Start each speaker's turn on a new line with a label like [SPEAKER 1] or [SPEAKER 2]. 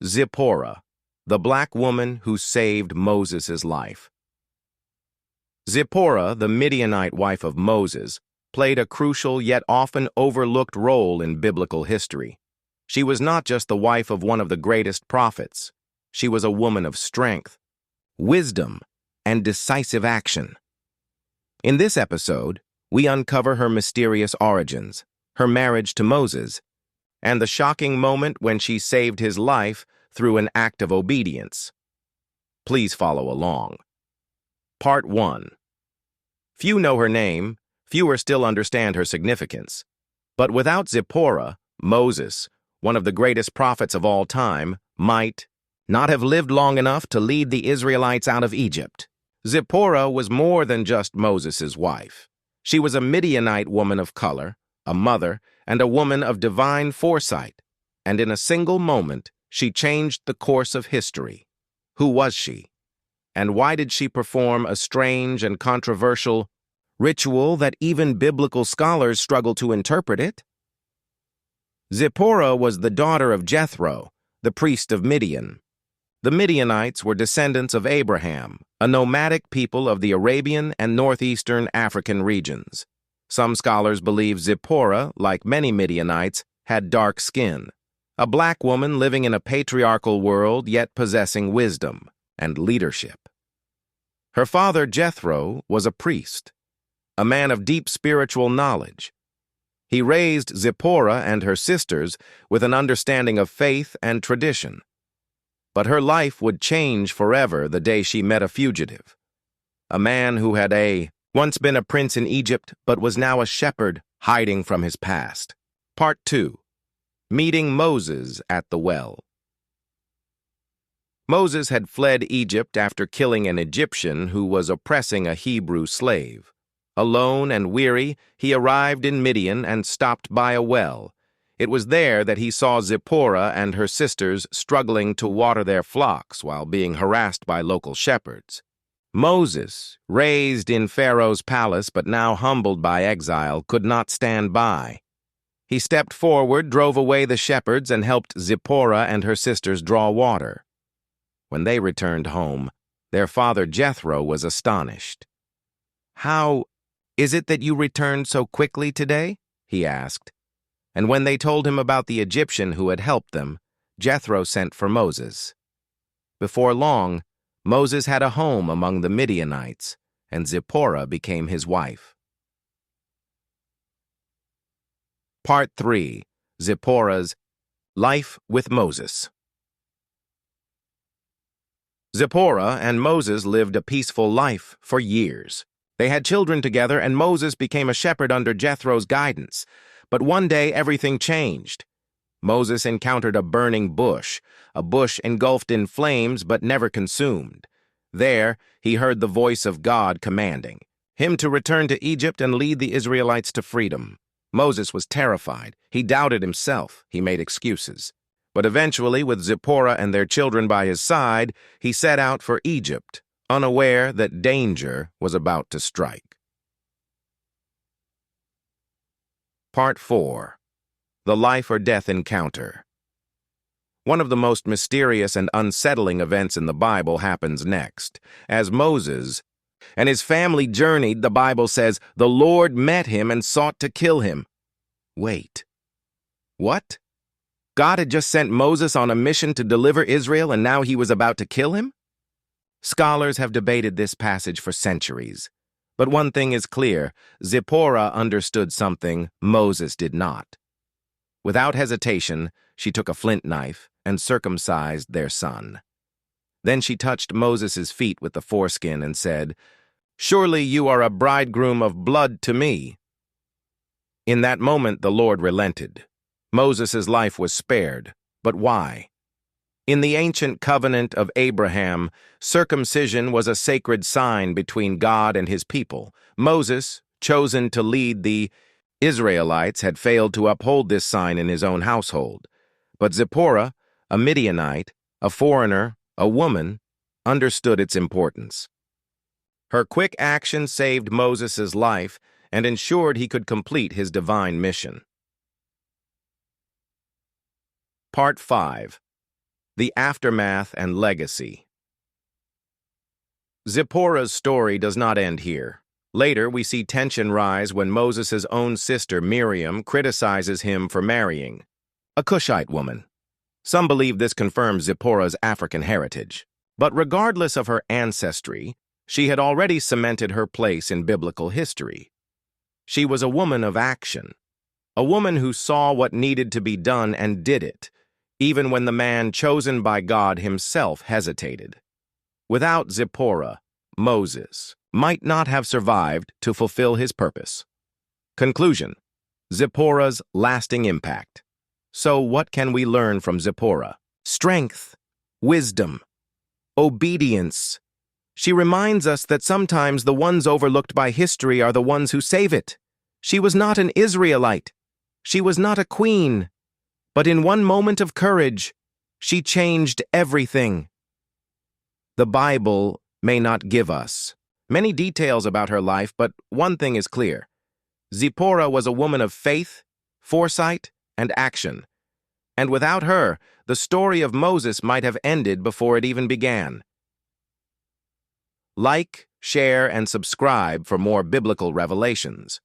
[SPEAKER 1] Zipporah, the black woman who saved Moses' life. Zipporah, the Midianite wife of Moses, played a crucial yet often overlooked role in biblical history. She was not just the wife of one of the greatest prophets. She was a woman of strength, wisdom, and decisive action. In this episode, we uncover her mysterious origins, her marriage to Moses, and the shocking moment when she saved his life through an act of obedience. Please follow along. Part 1. Few know her name, fewer still understand her significance. But without Zipporah, Moses, one of the greatest prophets of all time, might not have lived long enough to lead the Israelites out of Egypt. Zipporah was more than just Moses' wife. She was a Midianite woman of color, a mother, and a woman of divine foresight. And in a single moment, she changed the course of history. Who was she? And why did she perform a strange and controversial ritual that even biblical scholars struggle to interpret it? Zipporah was the daughter of Jethro, the priest of Midian. The Midianites were descendants of Abraham, a nomadic people of the Arabian and northeastern African regions. Some scholars believe Zipporah, like many Midianites, had dark skin, a black woman living in a patriarchal world yet possessing wisdom and leadership. Her father, Jethro, was a priest, a man of deep spiritual knowledge. He raised Zipporah and her sisters with an understanding of faith and tradition. But her life would change forever the day she met a fugitive, a man who had once been a prince in Egypt but was now a shepherd hiding from his past. Part 2. Meeting Moses at the Well. Moses had fled Egypt after killing an Egyptian who was oppressing a Hebrew slave. Alone and weary, he arrived in Midian and stopped by a well. It was there that he saw Zipporah and her sisters struggling to water their flocks while being harassed by local shepherds. Moses, raised in Pharaoh's palace but now humbled by exile, could not stand by. He stepped forward, drove away the shepherds, and helped Zipporah and her sisters draw water. When they returned home, their father Jethro was astonished. "How is it that you returned so quickly today?" he asked. And when they told him about the Egyptian who had helped them, Jethro sent for Moses. Before long, Moses had a home among the Midianites, and Zipporah became his wife. Part 3. Zipporah's Life with Moses. Zipporah and Moses lived a peaceful life for years. They had children together, and Moses became a shepherd under Jethro's guidance. But one day, everything changed. Moses encountered a burning bush, a bush engulfed in flames but never consumed. There, he heard the voice of God commanding him to return to Egypt and lead the Israelites to freedom. Moses was terrified. He doubted himself. He made excuses. But eventually, with Zipporah and their children by his side, he set out for Egypt, unaware that danger was about to strike. Part 4. The Life or Death Encounter. One of the most mysterious and unsettling events in the Bible happens next. As Moses and his family journeyed, the Bible says, the Lord met him and sought to kill him. Wait. What? God had just sent Moses on a mission to deliver Israel, and now he was about to kill him? Scholars have debated this passage for centuries. But one thing is clear, Zipporah understood something Moses did not. Without hesitation, she took a flint knife and circumcised their son. Then she touched Moses' feet with the foreskin and said, "Surely you are a bridegroom of blood to me." In that moment, the Lord relented. Moses' life was spared. But why? In the ancient covenant of Abraham, circumcision was a sacred sign between God and his people. Moses, chosen to lead the Israelites, had failed to uphold this sign in his own household. But Zipporah, a Midianite, a foreigner, a woman, understood its importance. Her quick action saved Moses' life and ensured he could complete his divine mission. Part 5. The aftermath and legacy. Zipporah's story does not end here. Later, we see tension rise when Moses' own sister, Miriam, criticizes him for marrying a Cushite woman. Some believe this confirms Zipporah's African heritage. But regardless of her ancestry, she had already cemented her place in biblical history. She was a woman of action, a woman who saw what needed to be done and did it, even when the man chosen by God himself hesitated. Without Zipporah, Moses might not have survived to fulfill his purpose. Conclusion: Zipporah's lasting impact. So what can we learn from Zipporah? Strength, wisdom, obedience. She reminds us that sometimes the ones overlooked by history are the ones who save it. She was not an Israelite. She was not a queen. But in one moment of courage, she changed everything. The Bible may not give us many details about her life, but one thing is clear. Zipporah was a woman of faith, foresight, and action. And without her, the story of Moses might have ended before it even began. Like, share, and subscribe for more biblical revelations.